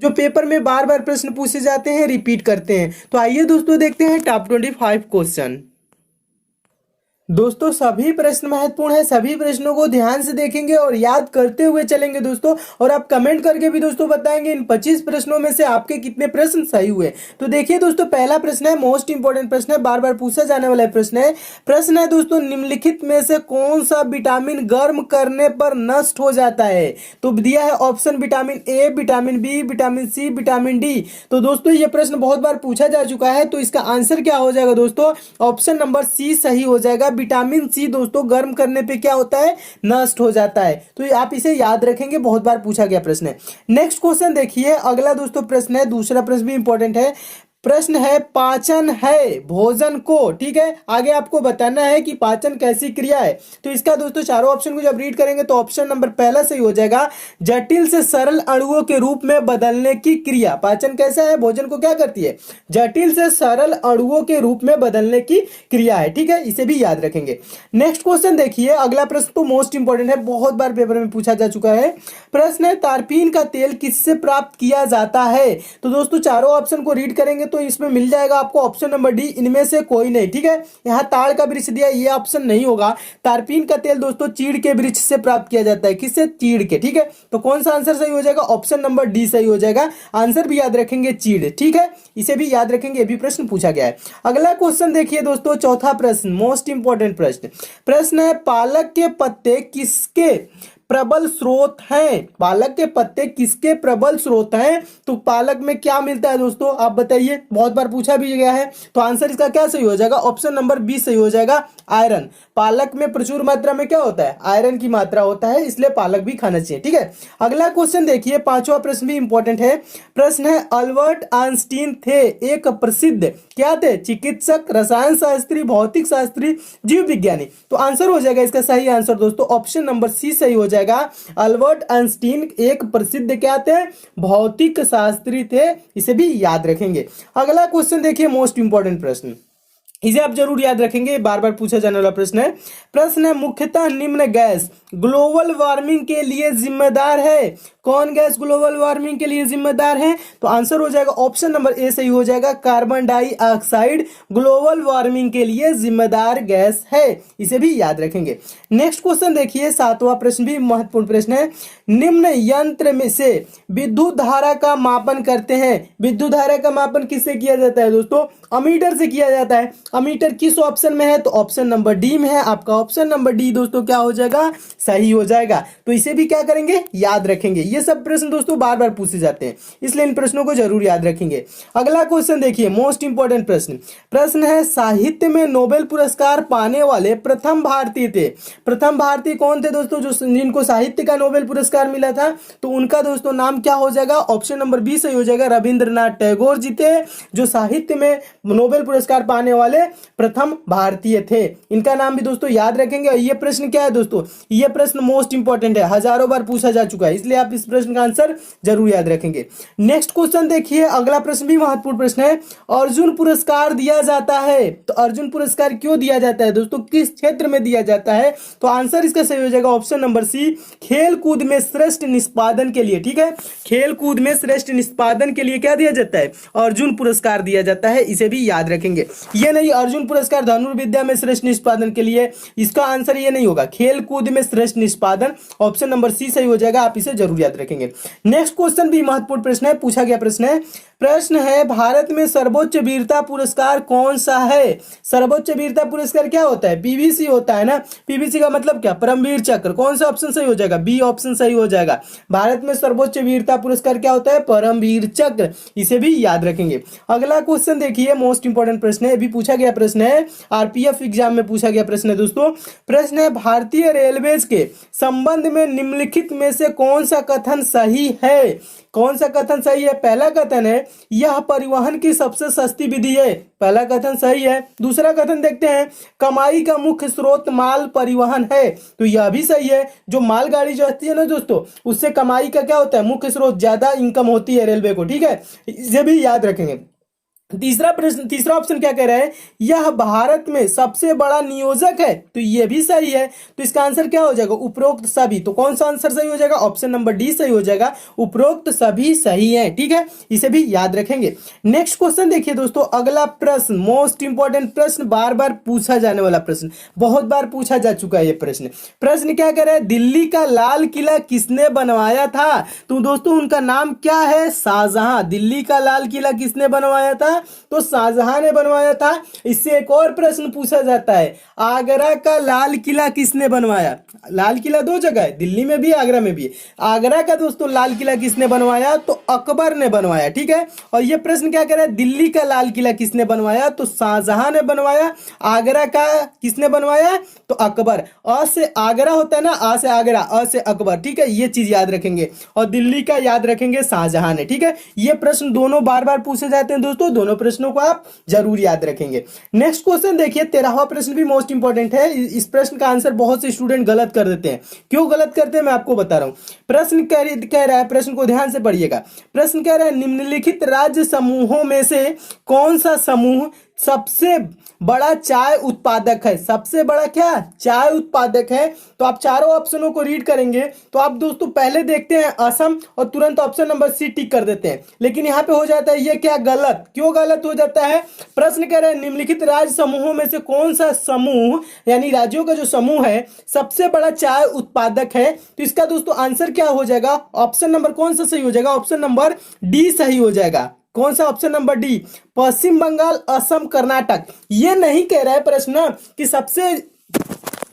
जो पेपर में बार बार प्रश्न पूछे जाते हैं, रिपीट करते हैं। तो आइए दोस्तों देखते हैं टॉप 25 क्वेश्चन। दोस्तों सभी प्रश्न महत्वपूर्ण है, सभी प्रश्नों को ध्यान से देखेंगे और याद करते हुए चलेंगे दोस्तों। और आप कमेंट करके भी दोस्तों बताएंगे इन 25 प्रश्नों में से आपके कितने प्रश्न सही हुए। तो देखिए दोस्तों, पहला प्रश्न है, मोस्ट इंपॉर्टेंट प्रश्न है, बार बार पूछा जाने वाला प्रश्न है दोस्तों, निम्नलिखित में से कौन सा विटामिन गर्म करने पर नष्ट हो जाता है? तो दिया है option vitamin A, vitamin B, vitamin C, vitamin D. तो दोस्तों ये प्रश्न बहुत बार पूछा जा चुका है, तो इसका आंसर क्या हो जाएगा दोस्तों? ऑप्शन नंबर सी सही हो जाएगा। विटामिन सी दोस्तों गर्म करने पे क्या होता है? नष्ट हो जाता है। तो आप इसे याद रखेंगे, बहुत बार पूछा गया प्रश्न है। नेक्स्ट क्वेश्चन देखिए, अगला दोस्तों प्रश्न है, दूसरा प्रश्न भी इंपॉर्टेंट है। प्रश्न है, पाचन है भोजन को, ठीक है, आगे आपको बताना है कि पाचन कैसी क्रिया है। तो इसका दोस्तों चारों ऑप्शन को जब रीड करेंगे तो ऑप्शन नंबर पहला सही हो जाएगा, जटिल से सरल अणुओं के रूप में बदलने की क्रिया। पाचन कैसा है? भोजन को क्या करती है? जटिल से सरल अणुओं के रूप में बदलने की क्रिया है, ठीक है, इसे भी याद रखेंगे। नेक्स्ट क्वेश्चन देखिए, अगला प्रश्न तो मोस्ट इंपॉर्टेंट है, बहुत बार पेपर में पूछा जा चुका है। प्रश्न है, तारपीन का तेल किससे प्राप्त किया जाता है? तो दोस्तों चारों ऑप्शन को रीड करेंगे तो इसमें मिल जाएगा आपको ऑप्शन नंबर डी, इनमें से कोई नहीं, ठीक है। यहां ताड़ का वृक्ष दिया, ये ऑप्शन नहीं होगा। तारपीन का तेल दोस्तों चीड़ के वृक्ष से प्राप्त किया जाता है। किससे? चीड़ के, ठीक है। तो कौन सा आंसर सही हो जाएगा? ऑप्शन नंबर डी सही हो जाएगा। आंसर भी याद रखेंगे, चीड़, ठीक है, इसे भी याद रखेंगे, ये भी प्रश्न पूछा गया है। अगला क्वेश्चन देखिए दोस्तों, चौथा प्रश्न, मोस्ट इंपॉर्टेंट प्रश्न है, पालक के पत्ते किसके प्रबल स्रोत हैं? पालक के पत्ते किसके प्रबल स्रोत हैं? तो पालक में क्या मिलता है दोस्तों, आप बताइए, बहुत बार पूछा भी गया है। तो आंसर इसका क्या सही हो जाएगा? ऑप्शन नंबर बी सही हो जाएगा, आयरन। पालक में प्रचुर मात्रा में क्या होता है? आयरन की मात्रा होता है, इसलिए पालक भी खाना चाहिए, ठीक है। अगला क्वेश्चन देखिए, पांचवा प्रश्न भी इंपॉर्टेंट है। प्रश्न है, अल्बर्ट आइंस्टीन थे एक प्रसिद्ध क्या थे? चिकित्सक, रसायन शास्त्री, भौतिक शास्त्री, जीव विज्ञानी। तो आंसर हो जाएगा इसका सही आंसर दोस्तों ऑप्शन नंबर सी सही हो जाएगा। अल्बर्ट आइंस्टीन एक प्रसिद्ध क्या थे? भौतिक शास्त्री थे, इसे भी याद रखेंगे। अगला क्वेश्चन देखिए, मोस्ट इंपॉर्टेंट प्रश्न, इसे आप जरूर याद रखेंगे, बार बार पूछा जाने वाला प्रश्न है, मुख्यतः निम्न गैस ग्लोबल वार्मिंग के लिए जिम्मेदार है। कौन गैस ग्लोबल वार्मिंग के लिए जिम्मेदार है? तो आंसर हो जाएगा ऑप्शन नंबर ए सही हो जाएगा, कार्बन डाइऑक्साइड ग्लोबल वार्मिंग के लिए जिम्मेदार गैस है, इसे भी याद रखेंगे। नेक्स्ट क्वेश्चन देखिए, सातवां प्रश्न भी महत्वपूर्ण प्रश्न है, निम्न यंत्र में से विद्युत धारा का मापन करते हैं। विद्युत धारा का मापन किससे किया जाता है दोस्तों? अमीटर से किया जाता है। अमीटर किस ऑप्शन में है? तो ऑप्शन नंबर डी में है। आपका ऑप्शन नंबर डी दोस्तों क्या हो जाएगा? सही हो जाएगा। तो इसे भी क्या करेंगे? याद रखेंगे। ये सब प्रश्न दोस्तों बार बार पूछे जाते हैं, इसलिए इन प्रश्नों को जरूर याद रखेंगे। अगला क्वेश्चन देखिए, मोस्ट इंपॉर्टेंट प्रश्न है, साहित्य में नोबेल पुरस्कार पाने वाले प्रथम भारतीय थे। प्रथम भारतीय कौन थे दोस्तों जो जिनको साहित्य का नोबेल पुरस्कार मिला था? तो उनका दोस्तों नाम क्या हो जाएगा? ऑप्शन नंबर बी सही हो जाएगा, रविंद्रनाथ टैगोर जी थे जो साहित्य में नोबेल पुरस्कार पाने वाले प्रथम भारतीय थे। इनका नाम भी दोस्तों याद रखेंगे। और ये प्रश्न क्या है दोस्तों? ये प्रश्न मोस्ट इंपॉर्टेंट है, हजारों बार पूछा जा चुका है, इसलिए आप इस प्रश्न का आंसर जरूर याद रखेंगे। नेक्स्ट क्वेश्चन देखिए, अगला प्रश्न भी महत्वपूर्ण प्रश्न है, अर्जुन पुरस्कार दिया जाता है। तो अर्जुन पुरस्कार क्यों दिया जाता है दोस्तों? किस क्षेत्र में दिया जाता है? तो आंसर इसका सही हो जाएगा ऑप्शन नंबर सी, खेल कूद में श्रेष्ठ निष्पादन के लिए, ठीक है। खेल कूद में श्रेष्ठ निष्पादन के लिए क्या दिया जाता है? अर्जुन पुरस्कार दिया जाता है, इसे भी याद रखेंगे। ये नहीं अर्जुन पुरस्कार धनुर्विद्या में श्रेष्ठ निष्पादन के लिए, इसका आंसर ये नहीं होगा। खेल कूद में श्रेष्ठ निष्पादन ऑप्शन नंबर सी सही हो जाएगा, आप इसे जरूर याद रखेंगे। नेक्स्ट क्वेश्चन भी महत्वपूर्ण प्रश्न है, पूछा गया प्रश्न है भारत में सर्वोच्च वीरता पुरस्कार कौन सा है? सर्वोच्च वीरता पुरस्कार क्या होता है? पीवीसी होता है ना। पीवीसी का मतलब क्या? परमवीर चक्र। कौन सा ऑप्शन सही हो जाएगा? बी ऑप्शन सही हो जाएगा। भारत में सर्वोच्च वीरता पुरस्कार क्या होता है? परमवीर चक्र, इसे भी याद रखेंगे। अगला क्वेश्चन देखिए, मोस्ट इंपॉर्टेंट प्रश्न है, अभी पूछा गया प्रश्न है, आरपीएफ एग्जाम में पूछा गया प्रश्न है दोस्तों। प्रश्न है, भारतीय रेलवेज के संबंध में निम्नलिखित में से कौन सा कथन सही है? कौन सा कथन सही है? पहला कथन है, यह परिवहन की सबसे सस्ती विधि है। पहला कथन सही है। दूसरा कथन देखते हैं, कमाई का मुख्य स्रोत माल परिवहन है। तो यह भी सही है। जो मालगाड़ी जो आती है ना दोस्तों, उससे कमाई का क्या होता है? मुख्य स्रोत, ज्यादा इनकम होती है रेलवे को, ठीक है, इसे भी याद रखेंगे। तीसरा प्रश्न, तीसरा ऑप्शन क्या कह रहा है, यह भारत में सबसे बड़ा नियोजक है, तो ये भी सही है। तो इसका आंसर क्या हो जाएगा, उपरोक्त सभी। तो कौन सा आंसर सही हो जाएगा, ऑप्शन नंबर डी सही हो जाएगा, उपरोक्त सभी सही है। ठीक है, इसे भी याद रखेंगे। नेक्स्ट क्वेश्चन देखिए दोस्तों, अगला प्रश्न मोस्ट इंपॉर्टेंट प्रश्न, बार बार पूछा जाने वाला प्रश्न, बहुत बार पूछा जा चुका है ये प्रश्न। प्रश्न क्या कह रहा है, दिल्ली का लाल किला किसने बनवाया था। तो दोस्तों उनका नाम क्या है, शाहजहां। दिल्ली का लाल किला किसने बनवाया था, तो शाहजहां ने बनवाया था। इससे एक और प्रश्न पूछा जाता है, आगरा का लाल किला किसने बनवाया। लाल किला दो जगह है, दिल्ली में भी आगरा में भी। आगरा का दोस्तों लाल किला किसने बनवाया, तो अकबर ने बनवाया। ठीक है, और यह प्रश्न क्या कर रहा है, दिल्ली का लाल किला किसने बनवाया, तो शाहजहां ने बनवाया। आगरा का किसने बनवाया, तो अकबर। अ से आगरा होता है ना, आ से आगरा, अ से अकबर। ठीक है, ये चीज याद रखेंगे। और दिल्ली का याद रखेंगे शाहजहां ने। ठीक है, ये प्रश्न दोनों बार बार पूछे जाते हैं दोस्तों, दोनों प्रश्नों को आप जरूर याद रखेंगे। नेक्स्ट क्वेश्चन देखिए, 13वां प्रश्न भी मोस्ट इंपॉर्टेंट है। इस प्रश्न का आंसर बहुत से स्टूडेंट गलत कर देते हैं। क्यों गलत करते हैं मैं आपको बता रहा हूं। प्रश्न कह रहा है, प्रश्न को ध्यान से पढ़िएगा। प्रश्न कह रहा है, निम्नलिखित राज्य समूहों में से कौन सा समूह सबसे बड़ा चाय उत्पादक है। सबसे बड़ा क्या, चाय उत्पादक है। तो आप चारों ऑप्शनों को रीड करेंगे तो आप दोस्तों पहले देखते हैं असम और तुरंत ऑप्शन नंबर सी टिक कर देते हैं, लेकिन यहां पे हो जाता है ये क्या, गलत। क्यों गलत हो जाता है, प्रश्न कह रहे हैं निम्नलिखित राज्य समूहों में से कौन सा समूह, यानी राज्यों का जो समूह है, सबसे बड़ा चाय उत्पादक है। तो इसका दोस्तों आंसर क्या हो जाएगा, ऑप्शन नंबर कौन सा सही हो जाएगा, ऑप्शन नंबर डी सही हो जाएगा। कौन सा, ऑप्शन नंबर डी, पश्चिम बंगाल, असम, कर्नाटक। ये नहीं कह रहा है प्रश्न कि सबसे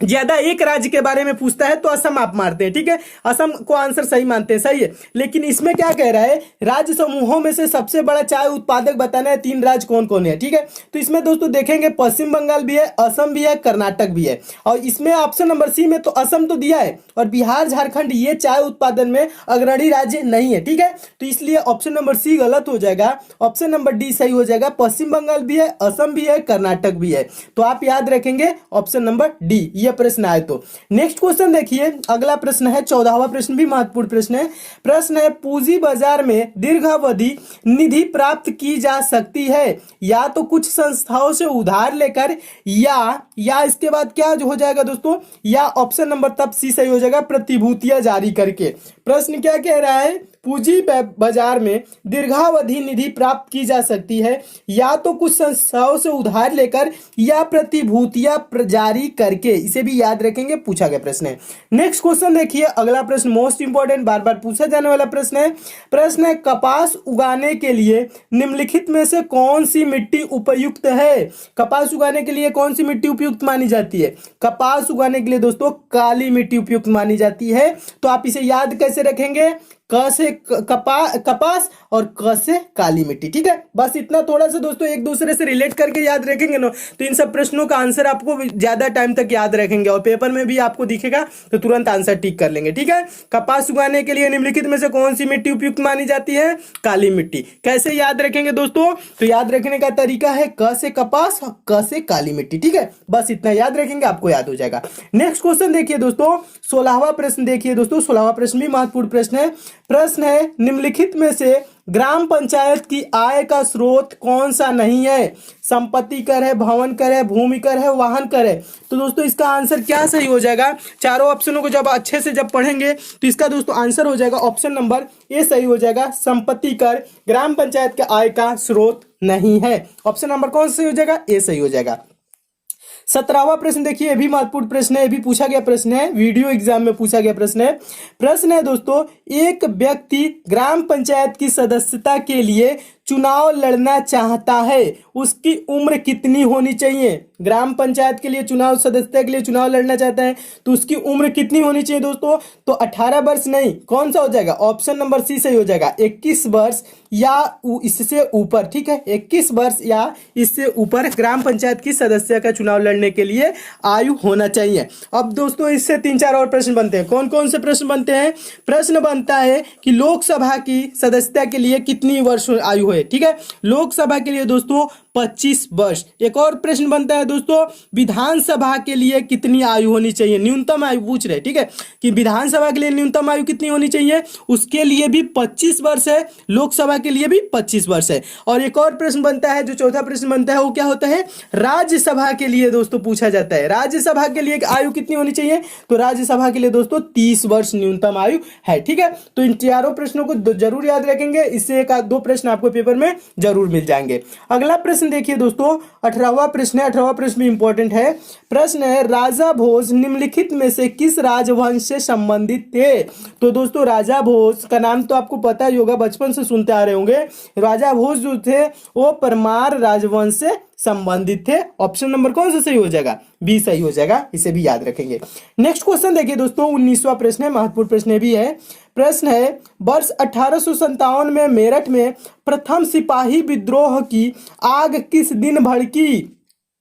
ज्यादा एक राज्य के बारे में पूछता है तो असम आप मारते हैं। ठीक है, असम को आंसर सही मानते हैं, सही है। लेकिन इसमें क्या कह रहा है, राज्य समूहों में से सबसे बड़ा चाय उत्पादक बताना है, 3 राज्य कौन कौन है। ठीक है, तो इसमें दोस्तों देखेंगे पश्चिम बंगाल भी है, असम भी है, कर्नाटक भी है। और इसमें ऑप्शन नंबर सी में तो असम तो दिया है, और बिहार, झारखंड ये चाय उत्पादन में अग्रणी राज्य नहीं है। ठीक है, तो इसलिए ऑप्शन नंबर सी गलत हो जाएगा, ऑप्शन नंबर डी सही हो जाएगा। पश्चिम बंगाल भी है, असम भी है, कर्नाटक भी है। तो आप याद रखेंगे ऑप्शन नंबर डी, ये प्रश्न आए तो। नेक्स्ट क्वेश्चन देखिए, अगला प्रश्न है 14वां प्रश्न भी महत्वपूर्ण प्रश्न है। प्रश्न है, पूंजी बाजार में दीर्घावधि निधि प्राप्त की जा सकती है या तो कुछ संस्थाओं से उधार लेकर, या इसके बाद क्या जो हो जाएगा दोस्तों, या ऑप्शन नंबर तब सी सही हो जाएगा, प्रतिभूतियां जारी करके। प्रश्न क्या कह रहा है, पूंजी बाजार में दीर्घावधि निधि प्राप्त की जा सकती है या तो कुछ संस्थाओं से उधार लेकर या प्रतिभूतियां जारी करके। इसे भी याद रखेंगे, पूछा गया प्रश्न है। नेक्स्ट क्वेश्चन देखिए, अगला प्रश्न मोस्ट इंपॉर्टेंट, बार बार पूछा जाने वाला प्रश्न है। प्रश्न है, कपास उगाने के लिए निम्नलिखित में से कौन सी मिट्टी उपयुक्त है। कपास उगाने के लिए कौन सी मिट्टी उपयुक्त मानी जाती है, कपास उगाने के लिए दोस्तों काली मिट्टी उपयुक्त मानी जाती है। तो आप इसे याद कैसे रखेंगे, क से कपास और क से काली मिट्टी। ठीक है, बस इतना थोड़ा सा दोस्तों एक दूसरे से रिलेट करके याद रखेंगे ना, तो इन सब प्रश्नों का आंसर आपको ज्यादा टाइम तक याद रखेंगे, और पेपर में भी आपको दिखेगा तो तुरंत आंसर टिक कर लेंगे। ठीक है, कपास उगाने के लिए निम्नलिखित में से कौन सी मिट्टी उपयुक्त मानी जाती है, काली मिट्टी। कैसे याद रखेंगे दोस्तों, तो याद रखने का तरीका है क से कपास और क से काली मिट्टी। ठीक है, बस इतना याद रखेंगे, आपको याद हो जाएगा। नेक्स्ट क्वेश्चन देखिए दोस्तों, 16वां प्रश्न देखिए दोस्तों, 16वां प्रश्न भी महत्वपूर्ण प्रश्न है। प्रश्न है, निम्नलिखित में से ग्राम पंचायत की आय का स्रोत कौन सा नहीं है। संपत्ति कर है, भवन कर है, भूमि कर है, वाहन कर है। तो दोस्तों इसका आंसर क्या सही हो जाएगा, चारों ऑप्शनों को जब अच्छे से जब पढ़ेंगे तो इसका दोस्तों आंसर हो जाएगा ऑप्शन नंबर ए सही हो जाएगा। संपत्ति कर ग्राम पंचायत के आय का स्रोत नहीं है। ऑप्शन नंबर कौन सा सही हो जाएगा, ए सही हो जाएगा। 17वां प्रश्न देखिए, ये भी महत्वपूर्ण प्रश्न है, ये भी पूछा गया प्रश्न है, वीडियो एग्जाम में पूछा गया प्रश्न है। प्रश्न है दोस्तों, एक व्यक्ति ग्राम पंचायत की सदस्यता के लिए चुनाव लड़ना चाहता है, उसकी उम्र कितनी होनी चाहिए। ग्राम पंचायत के लिए चुनाव, सदस्यता के लिए चुनाव लड़ना चाहता है तो उसकी उम्र कितनी होनी चाहिए दोस्तों, तो 18 वर्ष नहीं, कौन सा हो जाएगा, ऑप्शन नंबर सी सही हो जाएगा, 21 वर्ष या इससे ऊपर। ठीक है, 21 वर्ष या इससे ऊपर ग्राम पंचायत की सदस्य का चुनाव लड़ने के लिए आयु होना चाहिए। अब दोस्तों इससे 3-4 और प्रश्न बनते हैं। कौन कौन से प्रश्न बनते हैं, प्रश्न बनता है कि लोकसभा की सदस्यता के लिए कितनी वर्ष आयु है। ठीक है, लोकसभा के लिए दोस्तों 25 वर्ष। एक और प्रश्न बनता है दोस्तों, विधानसभा के लिए कितनी आयु होनी चाहिए, न्यूनतम आयु पूछ रहे, ठीक है, कि विधानसभा के लिए न्यूनतम आयु कितनी होनी चाहिए, उसके लिए भी 25 वर्ष है, लोकसभा के लिए भी 25 वर्ष है। और एक और प्रश्न बनता है, जो चौथा प्रश्न बनता है वो क्या होता है, राज्यसभा के लिए दोस्तों पूछा जाता है, राज्यसभा के लिए आयु कितनी होनी चाहिए, तो राज्यसभा के लिए दोस्तों 30 वर्ष न्यूनतम आयु है, ठीक है। तो इन चारों प्रश्नों को जरूर याद रखेंगे, इससे एक दो प्रश्न आपको पेपर में जरूर मिल जाएंगे। अगला प्रश्न देखिए दोस्तों, 18वां प्रश्न है, 18वां प्रश्न भी इंपॉर्टेंट है। प्रश्न है, राजा भोज निम्नलिखित में से किस राजवंश से संबंधित थे। तो दोस्तों राजा भोज का नाम तो आपको पता ही होगा, बचपन से सुनते आ रहे होंगे। राजा भोज जो थे वो परमार राजवंश से संबंधित थे। ऑप्शन नंबर कौन सा सही हो जाएगा, बी सही हो जाएगा, इसे भी याद रखेंगे। नेक्स्ट क्वेश्चन देखिए दोस्तों, 19वां प्रश्न है, महत्वपूर्ण प्रश्न भी है। प्रश्न है, वर्ष 1857 में मेरठ में प्रथम सिपाही विद्रोह की आग किस दिन भड़की।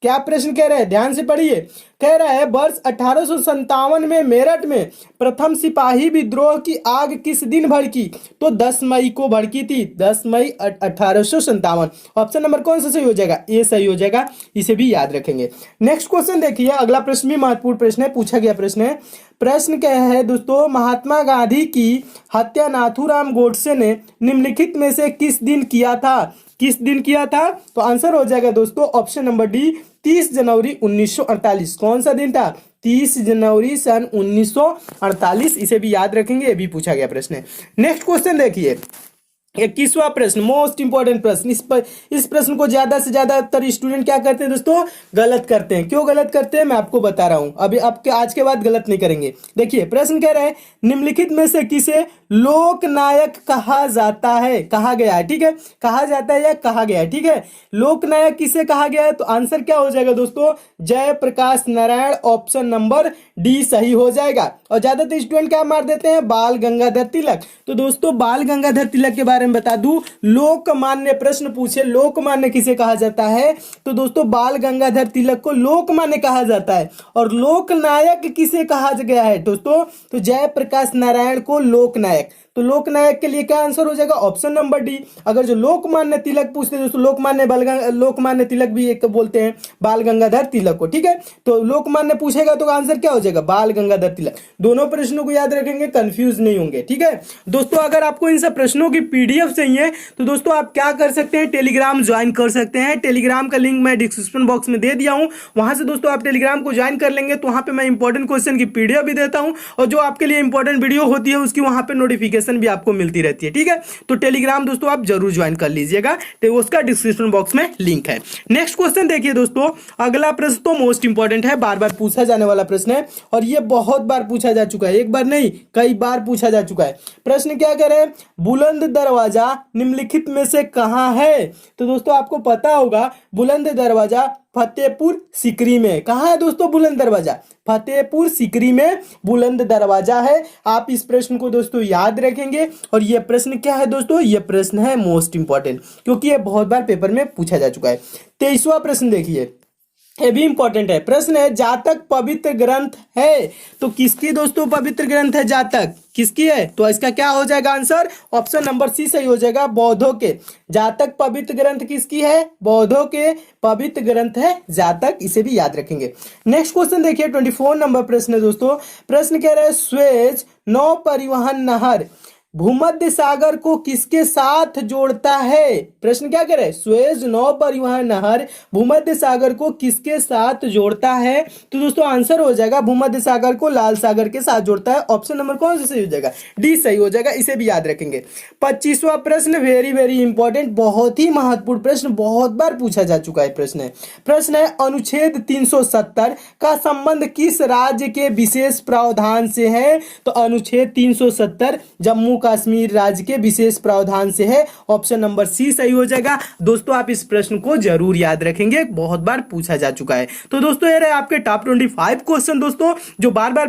क्या प्रश्न कह रहे हैं, ध्यान से पढ़िए। कह रहा है वर्ष 1857 में मेरठ में प्रथम सिपाही विद्रोह की आग किस दिन भड़की, तो 10 मई को भड़की थी, 10 मई 1857। ऑप्शन नंबर कौन सा सही हो जाएगा, ए सही हो जाएगा, इसे भी याद रखेंगे। नेक्स्ट क्वेश्चन देखिए, अगला प्रश्न भी महत्वपूर्ण प्रश्न है, पूछा गया प्रश्न है। प्रश्न क्या है दोस्तों, महात्मा गांधी की हत्या नाथूराम गोडसे ने निम्नलिखित में से किस दिन किया था, किस दिन किया था, तो आंसर हो जाएगा दोस्तों ऑप्शन नंबर डी, 30 जनवरी 1948। कौन सा दिन था, 30 जनवरी सन 1948, इसे भी याद रखेंगे, ये भी पूछा गया प्रश्न है। नेक्स्ट क्वेश्चन देखिए, 21वां प्रश्न, मोस्ट इंपॉर्टेंट प्रश्न। इस प्रश्न को ज्यादा से ज्यादातर स्टूडेंट क्या करते हैं दोस्तों, गलत करते हैं। क्यों गलत करते हैं मैं आपको बता रहा हूं, अभी आपके आज के बाद गलत नहीं करेंगे। देखिए प्रश्न कह रहा है, निम्नलिखित में से किसे लोकनायक कहा जाता है, कहा गया है, ठीक है, कहा जाता है या कहा गया है, ठीक है। लोकनायक किसे कहा गया है, तो आंसर क्या हो जाएगा दोस्तों, Jayaprakash Narayan, option number D सही हो जाएगा। और ज्यादातर स्टूडेंट क्या मार देते हैं, बाल गंगाधर तिलक। तो दोस्तों बाल गंगाधर तिलक के बारे में बता दूं, लोकमान्य प्रश्न पूछे, लोकमान्य किसे कहा जाता है, तो दोस्तों बाल गंगाधर तिलक को लोकमान्य कहा जाता है। और लोकनायक किसे कहा गया है दोस्तों, तो जयप्रकाश नारायण को लोकनायक। तो लोकनायक के लिए क्या आंसर हो जाएगा, ऑप्शन नंबर डी। अगर जो लोकमान्य तिलक पूछते दोस्तों, लोकमान्य तिलक भी एक बोलते हैं बाल गंगाधर तिलक को, ठीक है। तो लोकमान्य पूछेगा तो आंसर क्या हो जाएगा, बाल गंगाधर तिलक। दोनों प्रश्नों को याद रखेंगे, कंफ्यूज नहीं होंगे, ठीक है दोस्तों। अगर आपको इन सब प्रश्नों की पीडीएफ चाहिए तो दोस्तों आप क्या कर सकते हैं, टेलीग्राम ज्वाइन कर सकते हैं। टेलीग्राम का लिंक मैं डिस्क्रिप्शन बॉक्स में दे दिया हूं, वहां से दोस्तों आप टेलीग्राम को ज्वाइन कर लेंगे तो वहां पे मैं इंपॉर्टेंट क्वेश्चन की पीडीएफ भी देता हूं, और जो आपके लिए इंपॉर्टेंट वीडियो होती है उसकी वहां पे नोटिफिकेशन भी आपको मिलती रहती है, ठीक है। तो टेलीग्राम दोस्तों आप जरूर ज्वाइन कर लीजिएगा, तो उसका डिस्क्रिप्शन बॉक्स में लिंक है। नेक्स्ट क्वेश्चन देखिए दोस्तों, अगला प्रश्न तो मोस्ट इंपॉर्टेंट है, बार बार पूछा जाने वाला प्रश्न है, और यह बहुत बार पूछा जा चुका है, एक बार नहीं कई बार पूछा जा चुका है। प्रश्न क्या कह रहे हैं, बुलंद दरवाजा निम्नलिखित में से कहां है। तो दोस्तों आपको पता होगा बुलंद दरवाजा फतेहपुर सीकरी में। कहां है दोस्तों बुलंद दरवाजा, फतेहपुर सीकरी में बुलंद दरवाजा है। आप इस प्रश्न को दोस्तों याद रखेंगे, और यह प्रश्न क्या है दोस्तों, यह प्रश्न है मोस्ट इंपॉर्टेंट, क्योंकि यह बहुत बार पेपर में पूछा जा चुका है। 23वां प्रश्न देखिए, ये भी इंपॉर्टेंट है। प्रश्न है, जातक पवित्र ग्रंथ है, तो किसकी दोस्तों पवित्र ग्रंथ है, जातक किसकी है, तो इसका क्या हो जाएगा आंसर, ऑप्शन नंबर सी सही हो जाएगा, बौद्धों के। जातक पवित्र ग्रंथ किसकी है, बौद्धों के पवित्र ग्रंथ है जातक, इसे भी याद रखेंगे। नेक्स्ट क्वेश्चन देखिए, 24 नंबर प्रश्न है दोस्तों। प्रश्न कह रहा है, सुएज नौ परिवहन नहर भूमध्य सागर को किसके साथ जोड़ता है। प्रश्न क्या करे, सुएज नौ परिवहन नहर भूमध्य सागर को किसके साथ जोड़ता है, तो दोस्तों आंसर हो जाएगा भूमध्य सागर को लाल सागर के साथ जोड़ता है। ऑप्शन नंबर कौन सा सही हो जाएगा, डी सही हो जाएगा, इसे भी याद रखेंगे। 25वां प्रश्न वेरी वेरी इंपॉर्टेंट, बहुत ही महत्वपूर्ण प्रश्न, बहुत बार पूछा जा चुका है प्रश्न है। प्रश्न है, अनुच्छेद 370 का संबंध किस राज्य के विशेष प्रावधान से है, तो अनुच्छेद 370 जम्मू कश्मीर राज्य के विशेष प्रावधान से है। ऑप्शन नंबर सी सही हो जाएगा। दोस्तों आप इस प्रश्न को जरूर याद रखेंगे, बहुत बार पूछा जा चुका है। तो दोस्तों ये रहे आपके टॉप 25 क्वेश्चन दोस्तों, जो बार बार